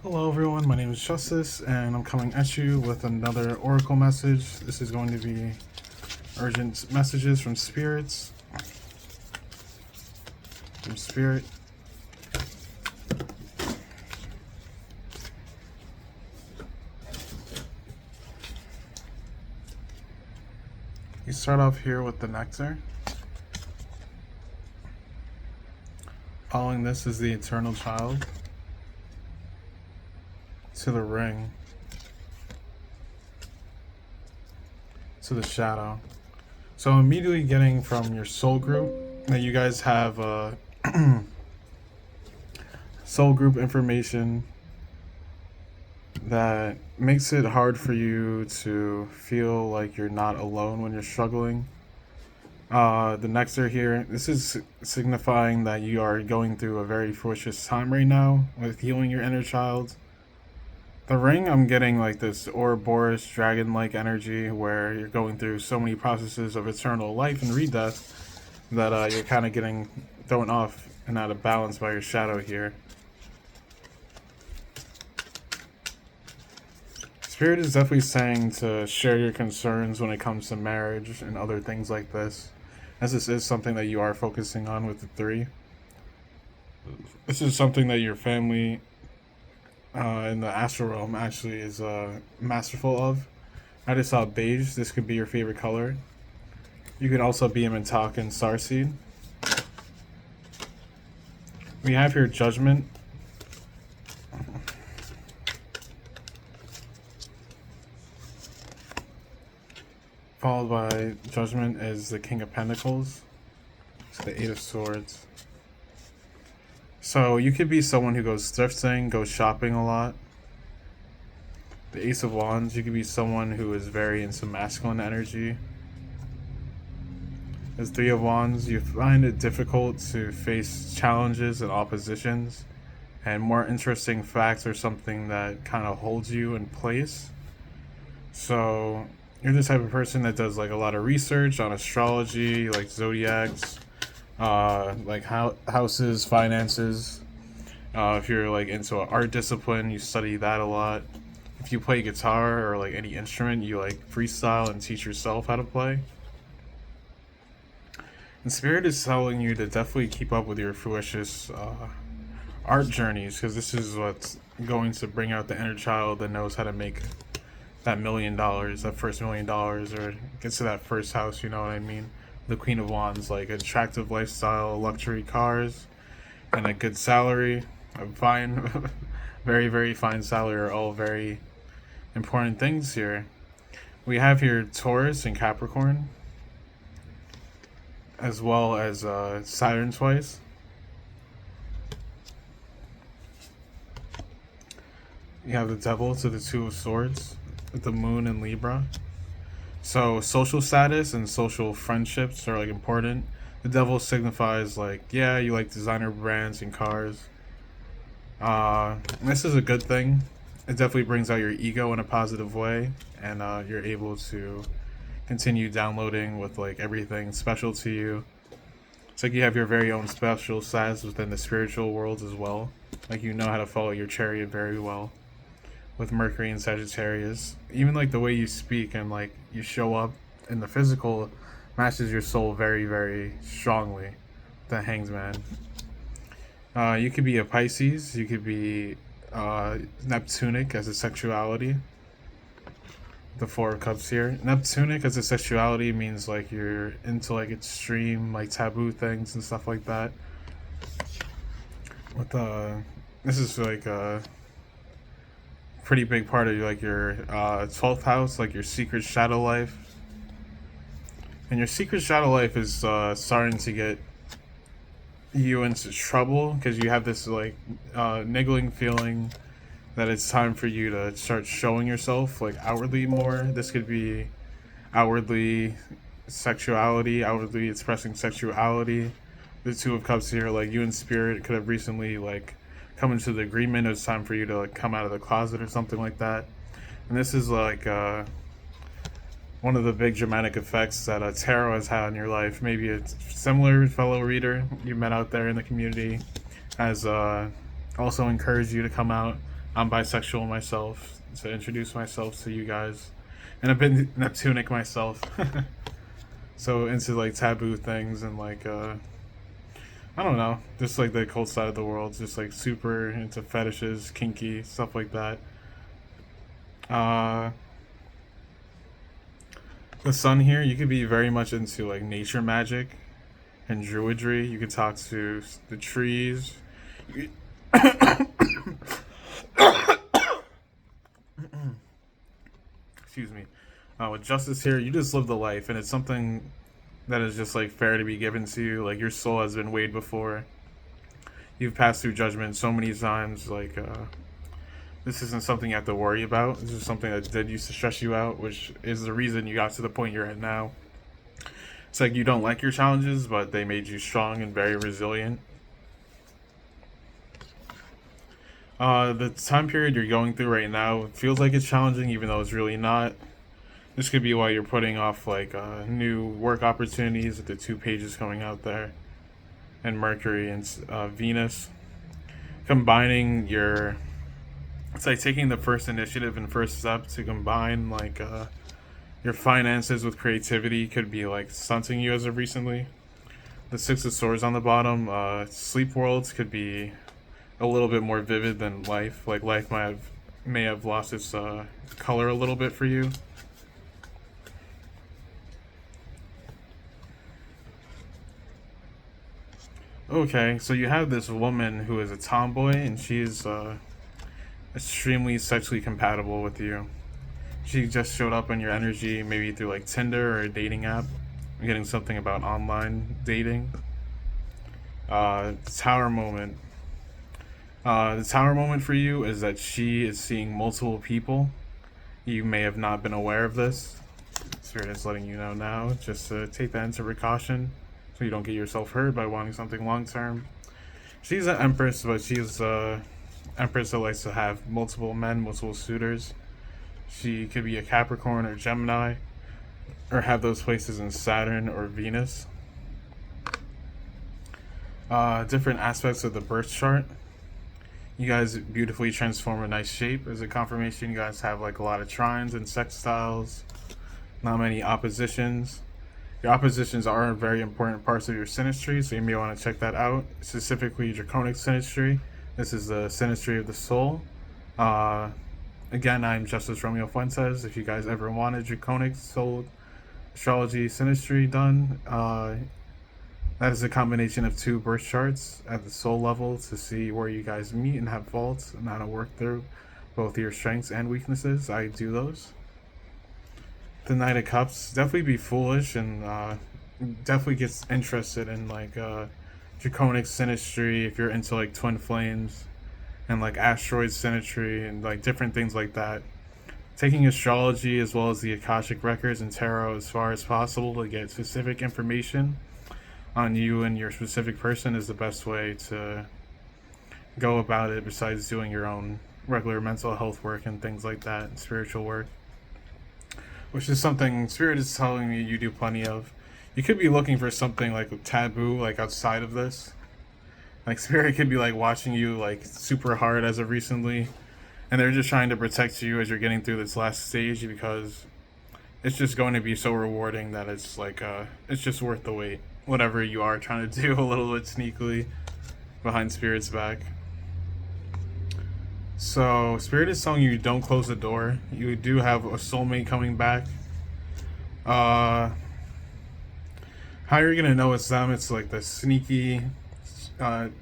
Hello everyone, my name is Justice and I'm coming at you with another Oracle message. This is going to be urgent messages from spirits. From Spirit. You start off here with the nectar. Following this is the eternal child. To the ring. To the shadow. So immediately getting from your soul group that you guys have soul group information that makes it hard for you to feel like you're not alone when you're struggling. The nectar here, this is signifying that you are going through a very fortuitous time right now with healing your inner child. The ring, I'm getting like this Ouroboros dragon-like energy where you're going through so many processes of eternal life and redeath that you're kind of getting thrown off and out of balance by your shadow here. Spirit is definitely saying to share your concerns when it comes to marriage and other things like this, as this is something that you are focusing on with the 3. This is something that your family in the astral realm actually is masterful of. I just saw beige. This could be your favorite color. You could also be a Mintak and Starseed. We have here Judgment. Followed by Judgment is the King of Pentacles. It's the 8 of Swords. So you could be someone who goes thrifting, goes shopping a lot. The Ace of Wands, you could be someone who is very into masculine energy. As 3 of Wands, you find it difficult to face challenges and oppositions, and more interesting facts are something that kind of holds you in place. So you're the type of person that does like a lot of research on astrology, like zodiacs, like houses, finances. If you're like into an art discipline, you study that a lot. If you play guitar or like any instrument, you like freestyle and teach yourself how to play. And Spirit is telling you to definitely keep up with your fruitious art journeys, because this is what's going to bring out the inner child that knows how to make that $1 million, that first $1 million, or gets to that first house, you know what I mean? The Queen of Wands, like attractive lifestyle, luxury cars, and a good salary, a fine, very, very fine salary are all very important things here. We have here Taurus and Capricorn, as well as Saturn twice. You have the Devil to the 2 of Swords, with the Moon and Libra. So social status and social friendships are like important. The Devil signifies like, yeah, you like designer brands and cars. This is a good thing. It definitely brings out your ego in a positive way, and you're able to continue downloading with like everything special to you. It's like you have your very own special status within the spiritual world as well. Like you know how to follow your chariot very well. With Mercury and Sagittarius, even like the way you speak and like you show up in the physical matches your soul very, very strongly. The Hanged Man. You could be a Pisces. You could be Neptunic as a sexuality. The 4 of Cups here. Neptunic as a sexuality means like you're into like extreme like taboo things and stuff like that. With this is like pretty big part of like your 12th house, like your secret shadow life. And your secret shadow life is starting to get you into trouble because you have this like niggling feeling that it's time for you to start showing yourself like outwardly more. This could be outwardly sexuality, outwardly expressing sexuality. The 2 of Cups here, like you and Spirit could have recently like come into the agreement it's time for you to like come out of the closet or something like that. And this is like one of the big dramatic effects that tarot has had in your life. Maybe a similar fellow reader you met out there in the community has also encouraged you to come out. I'm bisexual myself, to introduce myself to you guys. And I've been Neptunic myself. So into like taboo things and like I don't know, just like the cold side of the world, just like super into fetishes, kinky stuff like that. Uh, the sun here, you could be very much into like nature magic and druidry. You could talk to the trees. Excuse me. With justice here, you just live the life, and it's something that is just like fair to be given to you. Like your soul has been weighed before. You've passed through judgment so many times. Like this isn't something you have to worry about. This is something that did used to stress you out, which is the reason you got to the point you're at now. It's like you don't like your challenges, but they made you strong and very resilient. The time period you're going through right now feels like it's challenging, even though it's really not. This could be why you're putting off like new work opportunities with the 2 pages coming out there, and Mercury and Venus combining your. It's like taking the first initiative and first step to combine like your finances with creativity could be like stunting you as of recently. The Six of Swords on the bottom. Sleep worlds could be a little bit more vivid than life. Like life may have lost its color a little bit for you. Okay, so you have this woman who is a tomboy, and she's extremely sexually compatible with you. She just showed up in your energy, maybe through like Tinder or a dating app. I'm getting something about online dating. The Tower moment. The Tower moment for you is that she is seeing multiple people. You may have not been aware of this. Spirit is letting you know now. Just take that into precaution so you don't get yourself hurt by wanting something long term. She's an empress, but she's empress that likes to have multiple men, multiple suitors. She could be a Capricorn or Gemini, or have those places in Saturn or Venus. Different aspects of the birth chart. You guys beautifully transform a nice shape. As a confirmation, you guys have like a lot of trines and sextiles, not many oppositions. Your oppositions are very important parts of your synastry, so you may want to check that out. Specifically, Draconic synastry. This is the synastry of the soul. Again, I'm Justice Romeo Fuentes. If you guys ever wanted Draconic soul astrology synastry done, that is a combination of 2 birth charts at the soul level to see where you guys meet and have faults and how to work through both your strengths and weaknesses. I do those. The Knight of Cups, definitely be foolish and definitely gets interested in like Draconic synastry if you're into like twin flames and like asteroid synastry and like different things like that. Taking astrology as well as the Akashic records and tarot as far as possible to get specific information on you and your specific person is the best way to go about it, besides doing your own regular mental health work and things like that, and spiritual work, which is something Spirit is telling me you do plenty of. You could be looking for something like taboo, like outside of this. Like Spirit could be like watching you like super hard as of recently, and they're just trying to protect you as you're getting through this last stage, because it's just going to be so rewarding that it's like it's just worth the wait. Whatever you are trying to do a little bit sneakily behind Spirit's back. So Spirit is telling you don't close the door. You do have a soulmate coming back. How you're gonna know it's them? It's like the sneaky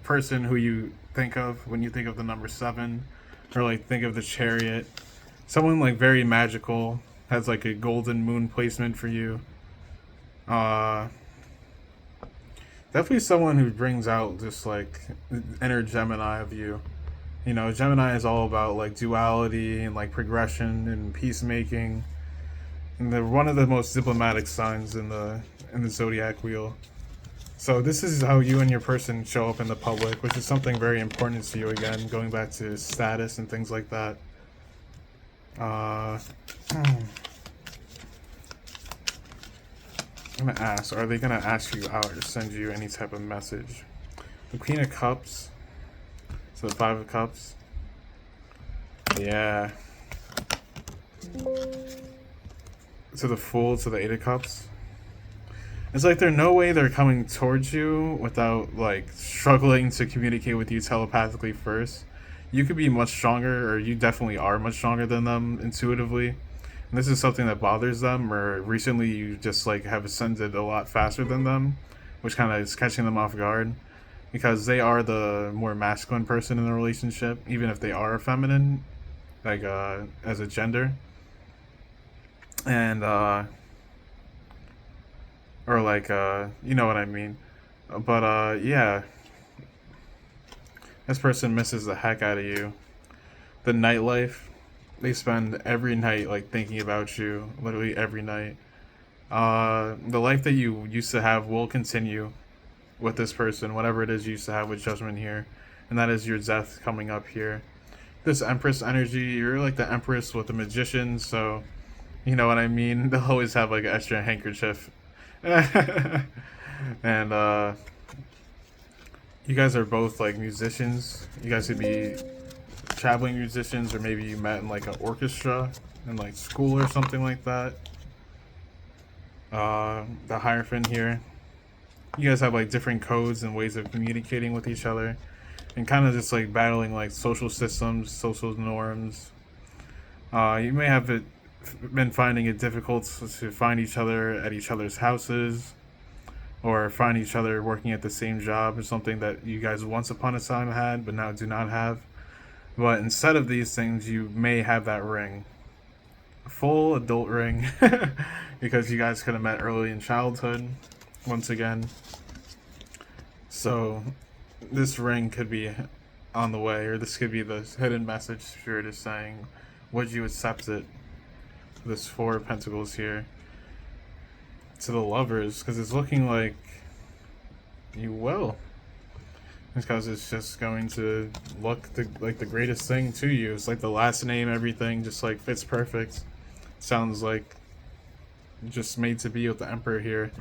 person who you think of when you think of the number 7, or like think of the Chariot. Someone like very magical, has like a golden moon placement for you. Definitely someone who brings out just like the inner Gemini of you. You know, Gemini is all about like duality and like progression and peacemaking. And they're one of the most diplomatic signs in the zodiac wheel. So this is how you and your person show up in the public, which is something very important to you, again, going back to status and things like that. I'm gonna ask, are they gonna ask you out or send you any type of message? The Queen of Cups, so the 5 of Cups. Yeah. To the Fool, to the Eight of Cups. It's like there's no way they're coming towards you without like struggling to communicate with you telepathically first. You could be much stronger, or you definitely are much stronger than them intuitively. And this is something that bothers them, or recently you just like have ascended a lot faster than them, which kind of is catching them off guard because they are the more masculine person in the relationship, even if they are feminine, like as a gender, and or like you know what I mean. But yeah, this person misses the heck out of you. The nightlife, they spend every night like thinking about you, literally every night. The life that you used to have will continue with this person, whatever it is you used to have with Judgment here, and that is your death coming up here. This Empress energy, you're like the Empress with the Magician, so you know what I mean. They'll always have like an extra handkerchief, and you guys are both like musicians. You guys could be traveling musicians, or maybe you met in like an orchestra in like school or something like that. The Hierophant here. You guys have like different codes and ways of communicating with each other, and kind of just like battling like social systems, social norms. You may have been finding it difficult to find each other at each other's houses, or find each other working at the same job, or something that you guys once upon a time had but now do not have. But instead of these things, you may have that ring, a full adult ring, because you guys could have met early in childhood. Once again, so this ring could be on the way, or this could be the hidden message Spirit is saying. Would you accept it? This Four of Pentacles here. To the Lovers, because it's looking like you will. Because it's just going to look like the greatest thing to you. It's like the last name, everything just like fits perfect. Sounds like just made to be with the Emperor here.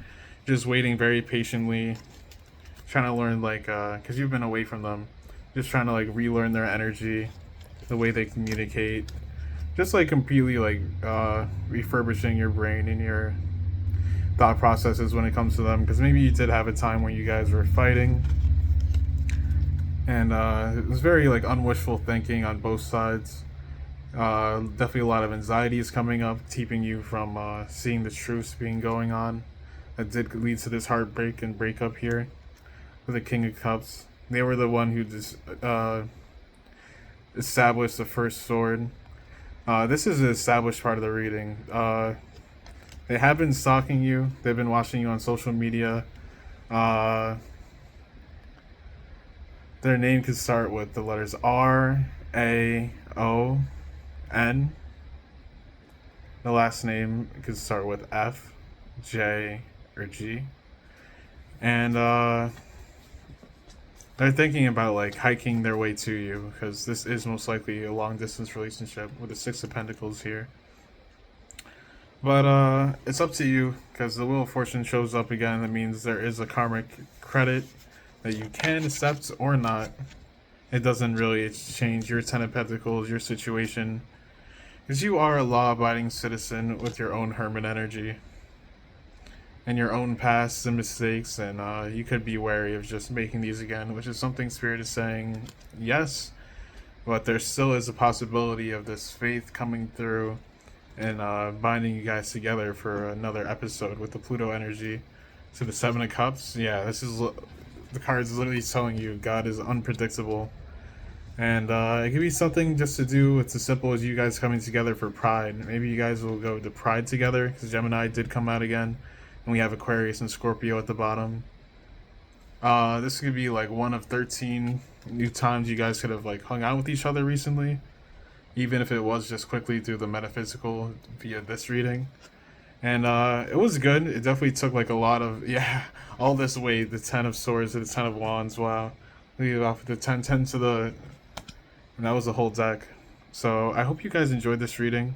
Just waiting very patiently, trying to learn like because you've been away from them, just trying to like relearn their energy, the way they communicate, just like completely like refurbishing your brain and your thought processes when it comes to them, because maybe you did have a time when you guys were fighting, and it was very like unwishful thinking on both sides. Definitely a lot of anxiety is coming up, keeping you from seeing the truths being going on. That did lead to this heartbreak and breakup here with the King of Cups. They were the one who just established the first sword. This is the established part of the reading. They have been stalking you. They've been watching you on social media. Their name could start with the letters R, A, O, N. The last name could start with F, J, or G. And they're thinking about like hiking their way to you, because this is most likely a long distance relationship with the Six of Pentacles here. But it's up to you, because the Wheel of Fortune shows up again. That means there is a karmic credit that you can accept or not. It doesn't really change your Ten of Pentacles, your situation, because you are a law-abiding citizen with your own hermit energy and your own past and mistakes, and you could be wary of just making these again, which is something Spirit is saying yes, but there still is a possibility of this faith coming through and binding you guys together for another episode with the Pluto energy. So the Seven of Cups, yeah, this is the card's literally telling you God is unpredictable, and it could be something just to do with as simple as you guys coming together for Pride. Maybe you guys will go to Pride together, because Gemini did come out again, and we have Aquarius and Scorpio at the bottom. This could be like one of 13 new times you guys could have like hung out with each other recently, even if it was just quickly through the metaphysical via this reading. And it was good. It definitely took like a lot of, yeah, all this weight, the 10 of Swords to the 10 of Wands. Wow. Leave it off with the 10, 10 to the, and that was the whole deck. So I hope you guys enjoyed this reading.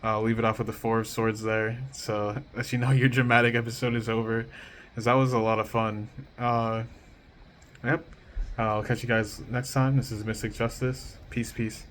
I'll leave it off with the Four of Swords there, so let you know your dramatic episode is over, because that was a lot of fun. Yep. I'll catch you guys next time. This is Mystic Justice. Peace, peace.